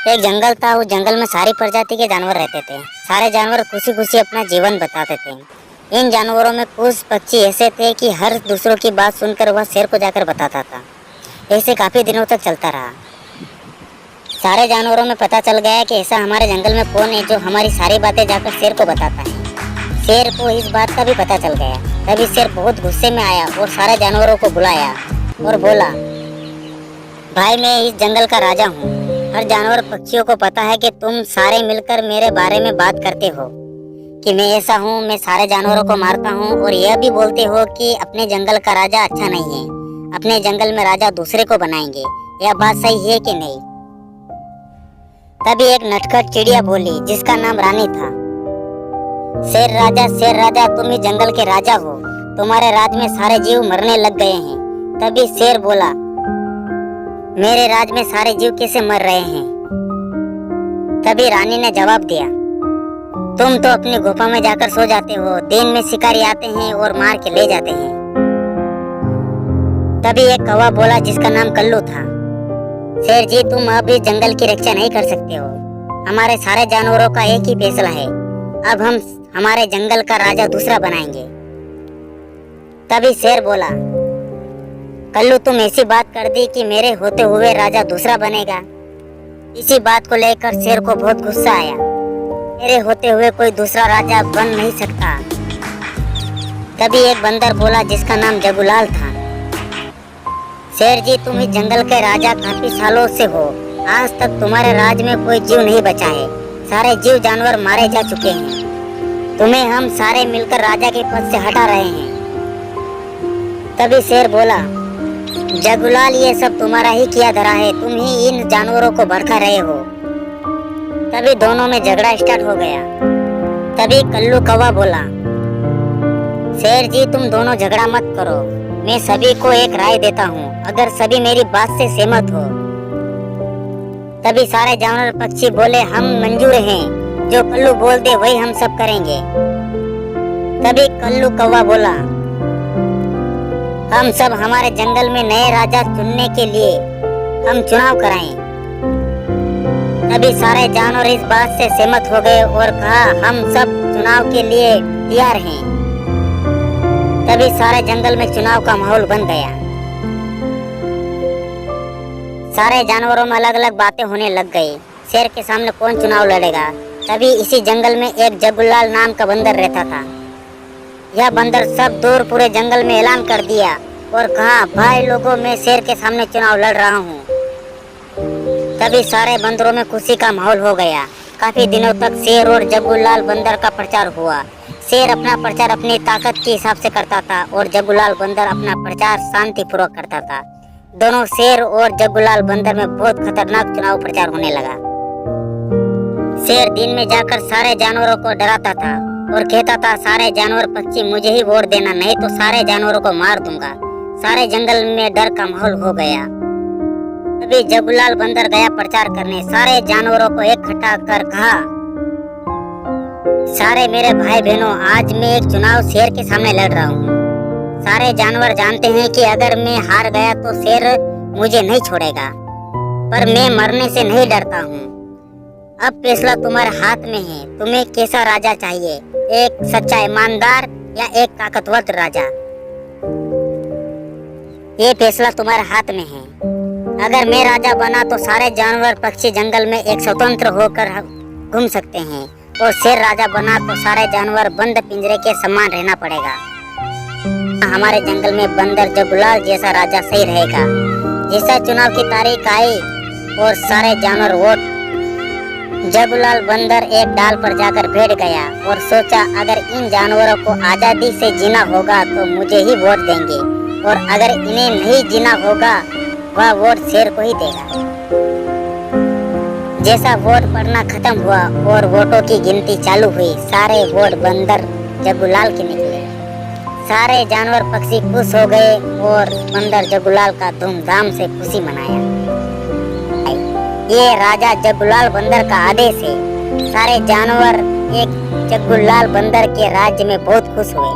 एक जंगल था। उस जंगल में सारी प्रजाति के जानवर रहते थे। सारे जानवर खुशी खुशी अपना जीवन बताते थे। इन जानवरों में कुछ पक्षी ऐसे थे कि हर दूसरों की बात सुनकर वह शेर को जाकर बताता था। ऐसे काफी दिनों तक चलता रहा। सारे जानवरों में पता चल गया कि ऐसा हमारे जंगल में कौन है जो हमारी सारी बातें जाकर शेर को बताता है। शेर को इस बात का भी पता चल गया। तभी शेर बहुत गुस्से में आया और सारे जानवरों को बुलाया और बोला, भाई मैं इस जंगल का राजा हूँ। हर जानवर पक्षियों को पता है कि तुम सारे मिलकर मेरे बारे में बात करते हो कि मैं ऐसा हूँ, मैं सारे जानवरों को मारता हूँ, और यह भी बोलते हो कि अपने जंगल का राजा अच्छा नहीं है, अपने जंगल में राजा दूसरे को बनाएंगे। यह बात सही है कि नहीं? तभी एक नटखट चिड़िया बोली जिसका नाम रानी था, शेर राजा तुम ही जंगल के राजा हो। तुम्हारे राज में सारे जीव मरने लग गए हैं। तभी शेर बोला, मेरे राज में सारे जीव कैसे मर रहे हैं? तभी रानी ने जवाब दिया, तुम तो अपनी गुफा में जाकर सो जाते हो। दिन में शिकारी आते हैं और मार के ले जाते हैं। तभी एक कौवा बोला जिसका नाम कल्लू था, शेर जी तुम अब इस जंगल की रक्षा नहीं कर सकते हो। हमारे सारे जानवरों का एक ही फैसला है, अब हम हमारे जंगल का राजा दूसरा बनाएंगे। तभी शेर बोला, कल्लू तुम ऐसी बात कर दी कि मेरे होते हुए राजा दूसरा बनेगा। इसी बात को लेकर शेर को बहुत गुस्सा आया। मेरे होते हुए कोई दूसरा राजा बन नहीं सकता। तभी एक बंदर बोला जिसका नाम जगुलाल था, शेर जी तुम इस जंगल के राजा काफी सालों से हो। आज तक तुम्हारे राज में कोई जीव नहीं बचा है। सारे जीव जानवर मारे जा चुके हैं। तुम्हें हम सारे मिलकर राजा के पद से हटा रहे हैं। तभी शेर बोला, जगुलाल ये सब तुम्हारा ही किया धरा है, तुम ही इन जानवरों को भड़का रहे हो। तभी दोनों में झगड़ा स्टार्ट हो गया। तभी कल्लू कौवा बोला, शेर जी तुम दोनों झगड़ा मत करो, मैं सभी को एक राय देता हूँ, अगर सभी मेरी बात से सहमत हो। तभी सारे जानवर पक्षी बोले, हम मंजूर हैं, जो कल्लू बोल दे वही हम सब करेंगे। तभी कल्लू कौवा बोला, हम सब हमारे जंगल में नए राजा चुनने के लिए हम चुनाव कराएं। तभी सारे जानवर इस बात से सहमत हो गए और कहा, हम सब चुनाव के लिए तैयार हैं। तभी सारे जंगल में चुनाव का माहौल बन गया। सारे जानवरों में अलग अलग बातें होने लग गई। शेर के सामने कौन चुनाव लड़ेगा? तभी इसी जंगल में एक जगुलाल नाम का बंदर रहता था। यह बंदर सब दूर पूरे जंगल में ऐलान कर दिया और कहा, भाई लोगों मैं शेर के सामने चुनाव लड़ रहा हूँ। तभी सारे बंदरों में खुशी का माहौल हो गया। काफी दिनों तक शेर और जगुलाल बंदर का प्रचार हुआ। शेर अपना प्रचार अपनी ताकत के हिसाब से करता था और जगुलाल बंदर अपना प्रचार शांतिपूर्वक करता था। दोनों शेर और जगुलाल बंदर में बहुत खतरनाक चुनाव प्रचार होने लगा। शेर दिन में जाकर सारे जानवरों को डराता था और कहता था, सारे जानवर पक्षी मुझे ही वोट देना, नहीं तो सारे जानवरों को मार दूंगा। सारे जंगल में डर का माहौल हो गया। तभी जगुलाल बंदर गया प्रचार करने। सारे जानवरों को इकट्ठा कर कहा, सारे मेरे भाई बहनों, आज मैं एक चुनाव शेर के सामने लड़ रहा हूँ। सारे जानवर जानते हैं कि अगर मैं हार गया तो शेर मुझे नहीं छोड़ेगा, पर मैं मरने से नहीं डरता हूँ। अब फैसला तुम्हारे हाथ में है, तुम्हें कैसा राजा चाहिए, एक सच्चा ईमानदार या एक ताकतवर राजा? ये फैसला तुम्हारे हाथ में है। अगर मैं राजा बना तो सारे जानवर पक्षी जंगल में एक स्वतंत्र होकर घूम सकते हैं, और शेर राजा बना तो सारे जानवर बंद पिंजरे के समान रहना पड़ेगा। हमारे जंगल में बंदर जगुलाल जैसा राजा सही रहेगा। जैसा चुनाव की तारीख आई और सारे जानवर वोट, जगुलाल बंदर एक डाल पर जाकर बैठ गया और सोचा, अगर इन जानवरों को आजादी से जीना होगा तो मुझे ही वोट देंगे, और अगर इन्हें नहीं जीना होगा वह वोट शेर को ही देगा। जैसा वोट पड़ना खत्म हुआ और वोटों की गिनती चालू हुई, सारे वोट बंदर जगुलाल के निकले। सारे जानवर पक्षी खुश हो गए और बंदर जगुलाल का धूमधाम से खुशी मनाया। ये राजा जगुलाल बंदर का आदेश है। सारे जानवर एक जगुलाल बंदर के राज्य में बहुत खुश हुए।